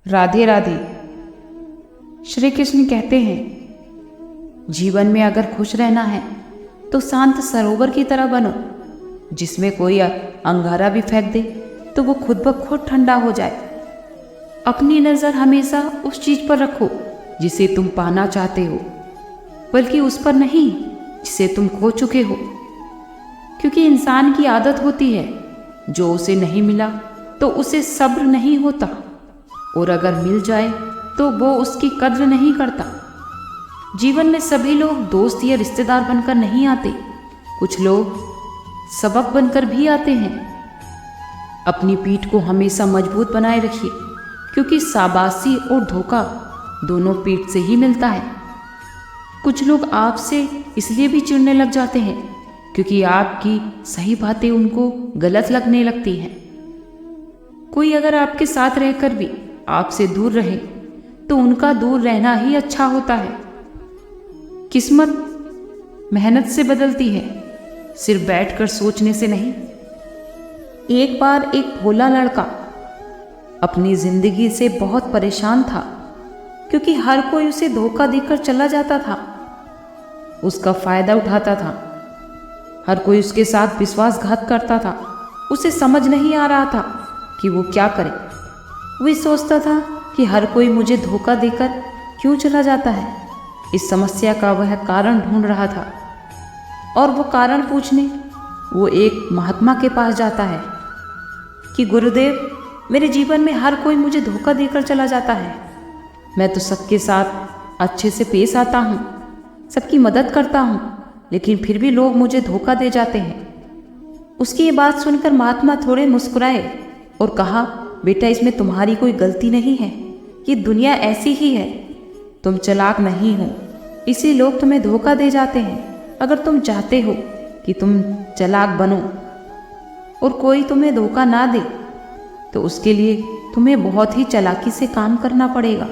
राधे राधे। श्री कृष्ण कहते हैं, जीवन में अगर खुश रहना है तो शांत सरोवर की तरह बनो, जिसमें कोई अंगारा भी फेंक दे तो वो खुद ब खुद ठंडा हो जाए। अपनी नज़र हमेशा उस चीज़ पर रखो जिसे तुम पाना चाहते हो, बल्कि उस पर नहीं जिसे तुम खो चुके हो। क्योंकि इंसान की आदत होती है, जो उसे नहीं मिला तो उसे सब्र नहीं होता, और अगर मिल जाए तो वो उसकी कद्र नहीं करता। जीवन में सभी लोग दोस्त या रिश्तेदार बनकर नहीं आते, कुछ लोग सबक बनकर भी आते हैं। अपनी पीठ को हमेशा मजबूत बनाए रखिए, क्योंकि शाबाशी और धोखा दोनों पीठ से ही मिलता है। कुछ लोग आपसे इसलिए भी चिढ़ने लग जाते हैं क्योंकि आपकी सही बातें उनको गलत लगने लगती हैं। कोई अगर आपके साथ रहकर भी आपसे दूर रहे तो उनका दूर रहना ही अच्छा होता है। किस्मत मेहनत से बदलती है, सिर्फ बैठकर सोचने से नहीं। एक बार एक भोला लड़का अपनी जिंदगी से बहुत परेशान था, क्योंकि हर कोई उसे धोखा देकर चला जाता था, उसका फायदा उठाता था। हर कोई उसके साथ विश्वासघात करता था। उसे समझ नहीं आ रहा था कि वो क्या करे। वही सोचता था कि हर कोई मुझे धोखा देकर क्यों चला जाता है। इस समस्या का वह कारण ढूंढ रहा था, और वो कारण पूछने वो एक महात्मा के पास जाता है कि गुरुदेव, मेरे जीवन में हर कोई मुझे धोखा देकर चला जाता है। मैं तो सबके साथ अच्छे से पेश आता हूँ, सबकी मदद करता हूँ, लेकिन फिर भी लोग मुझे धोखा दे जाते हैं। उसकी ये बात सुनकर महात्मा थोड़े मुस्कुराए और कहा, बेटा, इसमें तुम्हारी कोई गलती नहीं है, ये दुनिया ऐसी ही है। तुम चालाक नहीं हो, इसी लोग तुम्हें धोखा दे जाते हैं। अगर तुम चाहते हो कि तुम चालाक बनो और कोई तुम्हें धोखा ना दे, तो उसके लिए तुम्हें बहुत ही चालाकी से काम करना पड़ेगा।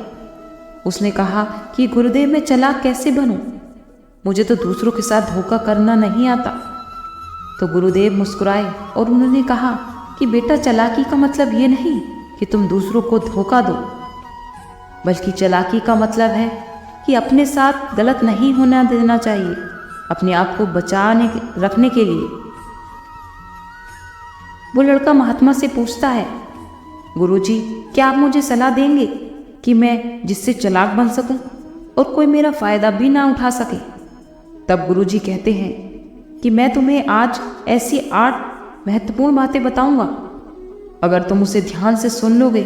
उसने कहा कि गुरुदेव, मैं चालाक कैसे बनूं? मुझे तो दूसरों के साथ धोखा करना नहीं आता। तो गुरुदेव मुस्कुराए और उन्होंने कहा कि बेटा, चालाकी का मतलब ये नहीं कि तुम दूसरों को धोखा दो, बल्कि चालाकी का मतलब है कि अपने साथ गलत नहीं होना देना चाहिए, अपने आप को रखने के लिए। वो लड़का महात्मा से पूछता है, गुरुजी, क्या आप मुझे सलाह देंगे कि मैं जिससे चालाक बन सकूं और कोई मेरा फायदा भी ना उठा सके? तब गुरुजी कहते हैं कि मैं तुम्हें आज ऐसी 8 महत्वपूर्ण बातें बताऊंगा। अगर तुम उसे ध्यान से सुन लोगे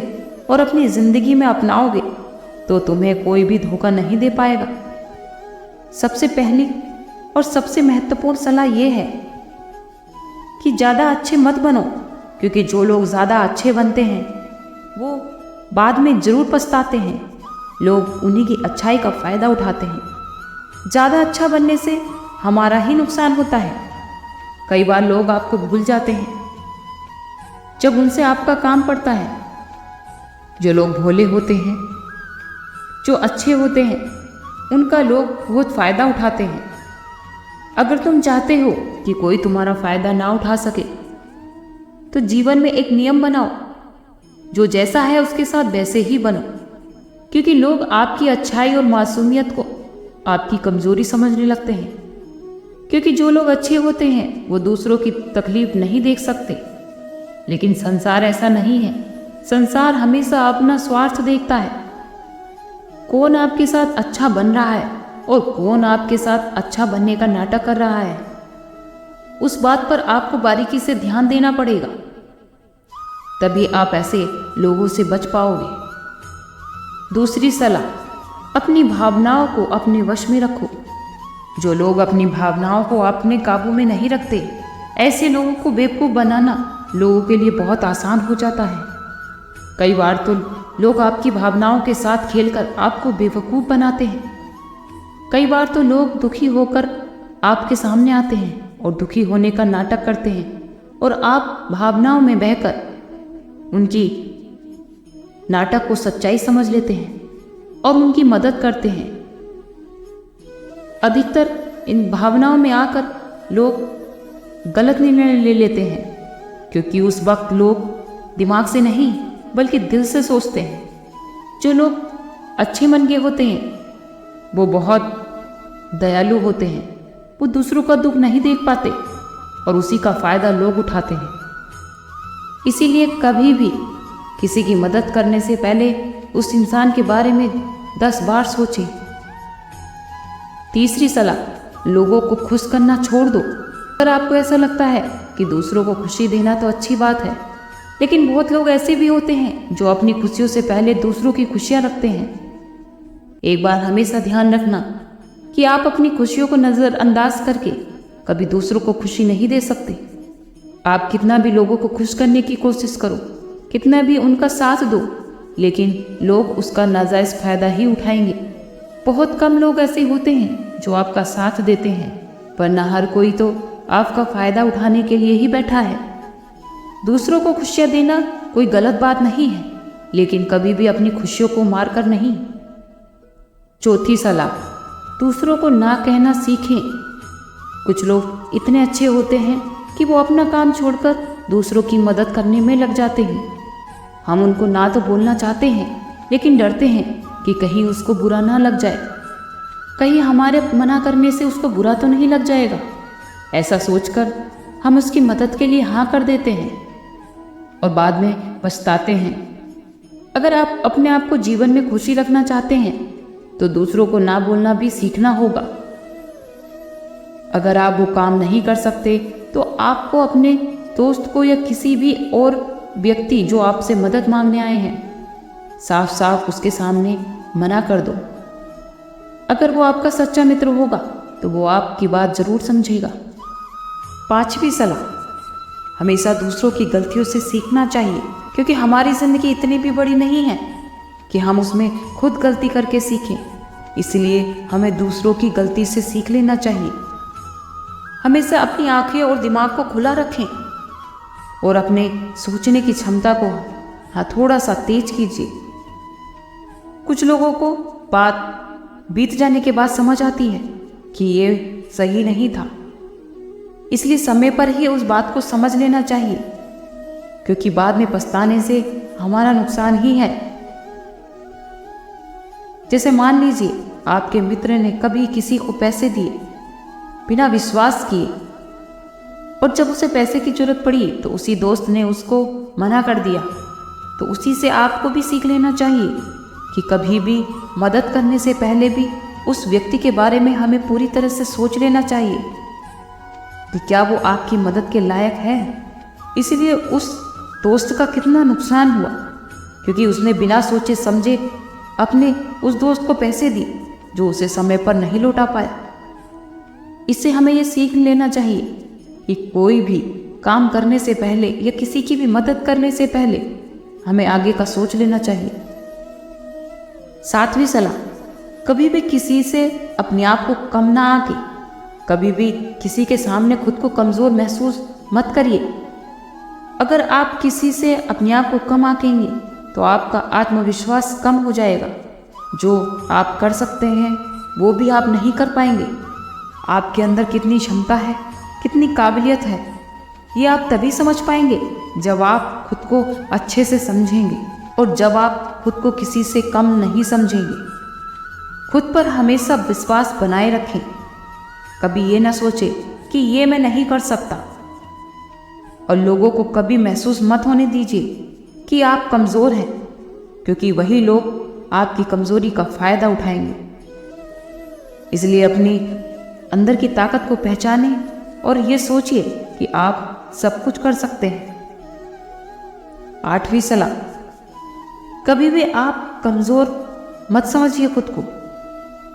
और अपनी जिंदगी में अपनाओगे तो तुम्हें कोई भी धोखा नहीं दे पाएगा। सबसे पहली और सबसे महत्वपूर्ण सलाह यह है कि ज़्यादा अच्छे मत बनो, क्योंकि जो लोग ज़्यादा अच्छे बनते हैं वो बाद में ज़रूर पछताते हैं। लोग उन्हीं की अच्छाई का फ़ायदा उठाते हैं। ज़्यादा अच्छा बनने से हमारा ही नुकसान होता है। कई बार लोग आपको भूल जाते हैं जब उनसे आपका काम पड़ता है। जो लोग भोले होते हैं, जो अच्छे होते हैं, उनका लोग बहुत फ़ायदा उठाते हैं। अगर तुम चाहते हो कि कोई तुम्हारा फ़ायदा ना उठा सके, तो जीवन में एक नियम बनाओ, जो जैसा है उसके साथ वैसे ही बनो। क्योंकि लोग आपकी अच्छाई और मासूमियत को आपकी कमज़ोरी समझने लगते हैं। क्योंकि जो लोग अच्छे होते हैं वो दूसरों की तकलीफ नहीं देख सकते, लेकिन संसार ऐसा नहीं है। संसार हमेशा अपना स्वार्थ देखता है। कौन आपके साथ अच्छा बन रहा है और कौन आपके साथ अच्छा बनने का नाटक कर रहा है, उस बात पर आपको बारीकी से ध्यान देना पड़ेगा। तभी आप ऐसे लोगों से बच पाओगे। दूसरी सलाह, अपनी भावनाओं को अपने वश में रखो। जो लोग अपनी भावनाओं को अपने काबू में नहीं रखते, ऐसे लोगों को बेवकूफ़ बनाना लोगों के लिए बहुत आसान हो जाता है। कई बार तो लोग आपकी भावनाओं के साथ खेलकर आपको बेवकूफ़ बनाते हैं। कई बार तो लोग दुखी होकर आपके सामने आते हैं और दुखी होने का नाटक करते हैं, और आप भावनाओं में बहकर उनकी नाटक को सच्चाई समझ लेते हैं और उनकी मदद करते हैं। अधिकतर इन भावनाओं में आकर लोग गलत निर्णय ले लेते हैं, क्योंकि उस वक्त लोग दिमाग से नहीं बल्कि दिल से सोचते हैं। जो लोग अच्छे मन के होते हैं वो बहुत दयालु होते हैं। वो दूसरों का दुख नहीं देख पाते और उसी का फायदा लोग उठाते हैं। इसीलिए कभी भी किसी की मदद करने से पहले उस इंसान के बारे में 10 बार सोचें। तीसरी सलाह, लोगों को खुश करना छोड़ दो। अगर आपको ऐसा लगता है कि दूसरों को खुशी देना तो अच्छी बात है, लेकिन बहुत लोग ऐसे भी होते हैं जो अपनी खुशियों से पहले दूसरों की खुशियां रखते हैं। एक बार हमेशा ध्यान रखना कि आप अपनी खुशियों को नज़रअंदाज करके कभी दूसरों को खुशी नहीं दे सकते। आप कितना भी लोगों को खुश करने की कोशिश करो, कितना भी उनका साथ दो, लेकिन लोग उसका नाजायज़ फ़ायदा ही उठाएंगे। बहुत कम लोग ऐसे होते हैं जो आपका साथ देते हैं, वरना हर कोई तो आपका फ़ायदा उठाने के लिए ही बैठा है। दूसरों को खुशियाँ देना कोई गलत बात नहीं है, लेकिन कभी भी अपनी खुशियों को मार कर नहीं। चौथी सलाह, दूसरों को ना कहना सीखें। कुछ लोग इतने अच्छे होते हैं कि वो अपना काम छोड़कर दूसरों की मदद करने में लग जाते हैं। हम उनको ना तो बोलना चाहते हैं, लेकिन डरते हैं कि कहीं उसको बुरा ना लग जाए, कहीं हमारे मना करने से उसको बुरा तो नहीं लग जाएगा। ऐसा सोचकर हम उसकी मदद के लिए हाँ कर देते हैं और बाद में पछताते हैं। अगर आप अपने आप को जीवन में खुशी रखना चाहते हैं तो दूसरों को ना बोलना भी सीखना होगा। अगर आप वो काम नहीं कर सकते तो आपको अपने दोस्त को या किसी भी और व्यक्ति जो आपसे मदद मांगने आए हैं, साफ साफ उसके सामने मना कर दो। अगर वो आपका सच्चा मित्र होगा तो वो आपकी बात जरूर समझेगा। पांचवी सलाह, हमेशा दूसरों की गलतियों से सीखना चाहिए, क्योंकि हमारी ज़िंदगी इतनी भी बड़ी नहीं है कि हम उसमें खुद गलती करके सीखें। इसलिए हमें दूसरों की गलती से सीख लेना चाहिए। हमेशा अपनी आंखें और दिमाग को खुला रखें और अपने सोचने की क्षमता को थोड़ा सा तेज कीजिए। कुछ लोगों को बात बीत जाने के बाद समझ आती है कि ये सही नहीं था, इसलिए समय पर ही उस बात को समझ लेना चाहिए, क्योंकि बाद में पछताने से हमारा नुकसान ही है। जैसे मान लीजिए आपके मित्र ने कभी किसी को पैसे दिए बिना विश्वास किए, और जब उसे पैसे की जरूरत पड़ी तो उसी दोस्त ने उसको मना कर दिया। तो उसी से आपको भी सीख लेना चाहिए कि कभी भी मदद करने से पहले भी उस व्यक्ति के बारे में हमें पूरी तरह से सोच लेना चाहिए कि क्या वो आपकी मदद के लायक है। इसलिए उस दोस्त का कितना नुकसान हुआ, क्योंकि उसने बिना सोचे समझे अपने उस दोस्त को पैसे दिए जो उसे समय पर नहीं लौटा पाया। इससे हमें ये सीख लेना चाहिए कि कोई भी काम करने से पहले या किसी की भी मदद करने से पहले हमें आगे का सोच लेना चाहिए। सातवीं सलाह, कभी भी किसी से अपने आप को कम ना आके, कभी भी किसी के सामने खुद को कमज़ोर महसूस मत करिए। अगर आप किसी से अपने आप को कम आंकेंगे तो आपका आत्मविश्वास कम हो जाएगा। जो आप कर सकते हैं वो भी आप नहीं कर पाएंगे। आपके अंदर कितनी क्षमता है, कितनी काबिलियत है, ये आप तभी समझ पाएंगे जब आप खुद को अच्छे से समझेंगे और जब आप खुद को किसी से कम नहीं समझेंगे। खुद पर हमेशा विश्वास बनाए रखें। कभी ये ना सोचें कि ये मैं नहीं कर सकता, और लोगों को कभी महसूस मत होने दीजिए कि आप कमज़ोर हैं, क्योंकि वही लोग आपकी कमज़ोरी का फ़ायदा उठाएंगे। इसलिए अपनी अंदर की ताकत को पहचानें और ये सोचिए कि आप सब कुछ कर सकते हैं। आठवीं सलाह, कभी भी आप कमज़ोर मत समझिए खुद को,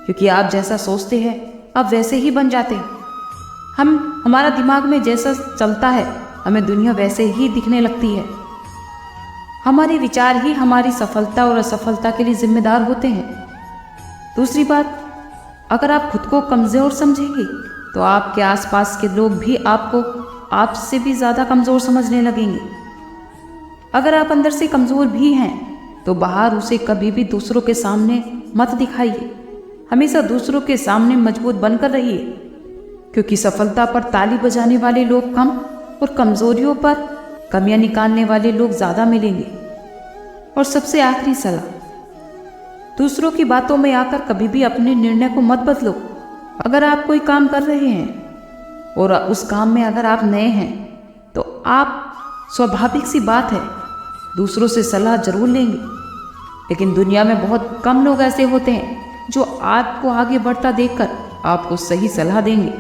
क्योंकि आप जैसा सोचते हैं आप वैसे ही बन जाते हैं। हमारा दिमाग में जैसा चलता है हमें दुनिया वैसे ही दिखने लगती है। हमारे विचार ही हमारी सफलता और असफलता के लिए जिम्मेदार होते हैं। दूसरी बात, अगर आप खुद को कमज़ोर समझेंगे तो आपके आसपास के लोग भी आपको आपसे भी ज़्यादा कमज़ोर समझने लगेंगे। अगर आप अंदर से कमज़ोर भी हैं तो बाहर उसे कभी भी दूसरों के सामने मत दिखाइए। हमेशा दूसरों के सामने मजबूत बनकर रहिए, क्योंकि सफलता पर ताली बजाने वाले लोग कम और कमज़ोरियों पर कमियां निकालने वाले लोग ज़्यादा मिलेंगे। और सबसे आखिरी सलाह, दूसरों की बातों में आकर कभी भी अपने निर्णय को मत बदलो। अगर आप कोई काम कर रहे हैं और उस काम में अगर आप नए हैं तो आप, स्वाभाविक सी बात है, दूसरों से सलाह जरूर लेंगे। लेकिन दुनिया में बहुत कम लोग ऐसे होते हैं जो आपको आगे बढ़ता देखकर आपको सही सलाह देंगे।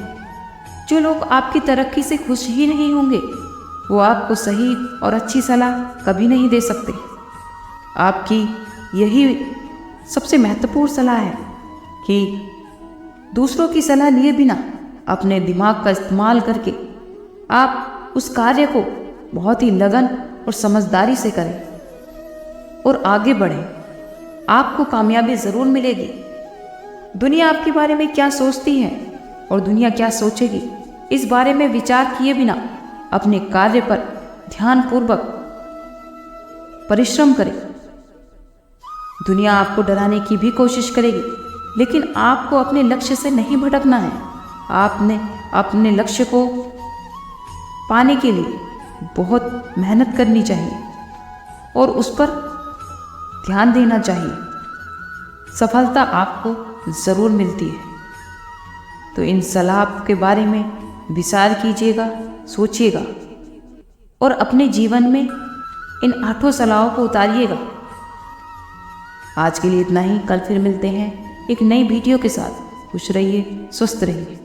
जो लोग आपकी तरक्की से खुश ही नहीं होंगे वो आपको सही और अच्छी सलाह कभी नहीं दे सकते। आपकी यही सबसे महत्वपूर्ण सलाह है कि दूसरों की सलाह लिए बिना अपने दिमाग का इस्तेमाल करके आप उस कार्य को बहुत ही लगन और समझदारी से करें और आगे बढ़ें। आपको कामयाबी ज़रूर मिलेगी। दुनिया आपके बारे में क्या सोचती है और दुनिया क्या सोचेगी, इस बारे में विचार किए बिना अपने कार्य पर ध्यानपूर्वक परिश्रम करें। दुनिया आपको डराने की भी कोशिश करेगी, लेकिन आपको अपने लक्ष्य से नहीं भटकना है। आपने अपने लक्ष्य को पाने के लिए बहुत मेहनत करनी चाहिए और उस पर ध्यान देना चाहिए। सफलता आपको ज़रूर मिलती है। तो इन सलाह के बारे में विचार कीजिएगा, सोचिएगा और अपने जीवन में इन 8 सलाहों को उतारिएगा। आज के लिए इतना ही। कल फिर मिलते हैं एक नई वीडियो के साथ। खुश रहिए, स्वस्थ रहिए।